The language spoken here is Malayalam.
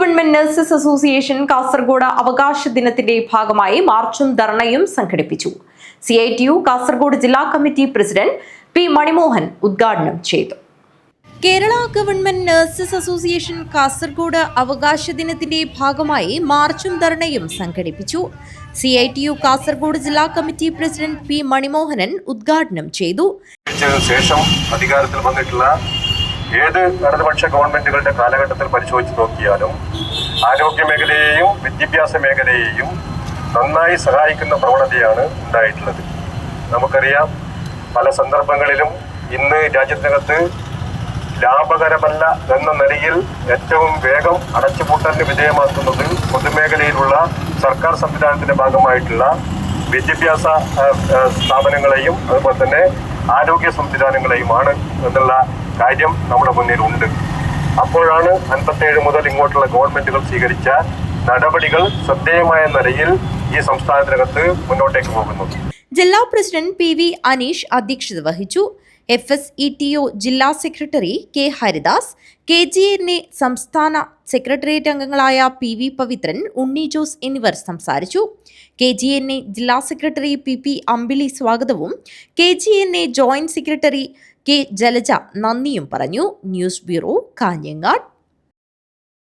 ഗവൺമെന്റ് നഴ്സസ് അസോസിയേഷൻ കാസർഗോഡ് അവകാശ ദിനത്തിന്റെ ഭാഗമായി മാർച്ചും ധർണയും സംഘടിപ്പിച്ചു. CITU കാസർഗോഡ് ജില്ലാ കമ്മിറ്റി പ്രസിഡന്റ് P. മണിമോഹൻ ഉദ്ഘാടനം ചെയ്തു. Kerala government nurses association Kasaragod അവകാശ ദിനത്തിന്റെ ഭാഗമായി മാർച്ചും ധർണയും സംഘടിപ്പിച്ചു. CITU കാസർഗോഡ് ജില്ലാ കമ്മിറ്റി പ്രസിഡന്റ് P. മണിമോഹനൻ ഉദ്ഘാടനം ചെയ്തു. ശേഷം അധികാരത്തിൽ വന്നിട്ടുള്ള ഏത് ഇടതുപക്ഷ ഗവൺമെന്റുകളുടെ കാലഘട്ടത്തിൽ പരിശോധിച്ച് നോക്കിയാലും ആരോഗ്യ മേഖലയെയും വിദ്യാഭ്യാസ മേഖലയെയും നന്നായി സഹായിക്കുന്ന പ്രവണതയാണ് ഉണ്ടായിട്ടുള്ളത്. നമുക്കറിയാം, പല സന്ദർഭങ്ങളിലും ഇന്ന് രാജ്യത്തിനകത്ത് ലാഭകരമല്ല എന്ന നിലയിൽ ഏറ്റവും വേഗം അടച്ചുപൂട്ടലിന് വിധേയമാക്കുന്നത് പൊതുമേഖലയിലുള്ള സർക്കാർ സംവിധാനത്തിന്റെ ഭാഗമായിട്ടുള്ള വിദ്യാഭ്യാസ സ്ഥാപനങ്ങളെയും അതുപോലെ തന്നെ ആരോഗ്യ സംവിധാനങ്ങളെയുമാണ് എന്നുള്ള കാര്യം നമ്മുടെ മുന്നിലുണ്ട്. അപ്പോഴാണ് 57 മുതൽ ഇങ്ങോട്ടുള്ള ഗവൺമെന്റുകൾ സ്വീകരിച്ച നടപടികൾ ശ്രദ്ധേയമായ നിലയിൽ ഈ സംസ്ഥാനത്തിനകത്ത് മുന്നോട്ടേക്ക് പോകുന്നത്. ജില്ലാ പ്രസിഡന്റ് PV അനീഷ് അധ്യക്ഷത വഹിച്ചു. FSETO ജില്ലാ സെക്രട്ടറി K. ഹരിദാസ്, KGNA സംസ്ഥാന സെക്രട്ടേറിയറ്റ് അംഗങ്ങളായ PV പവിത്രൻ, ഉണ്ണി ജോസ് എന്നിവർ സംസാരിച്ചു. KGNA ജില്ലാ സെക്രട്ടറി PP അമ്പിളി സ്വാഗതവും KGNA joint secretary K. Jalaja നന്ദിയും പറഞ്ഞു. News bureau, Kanhangad.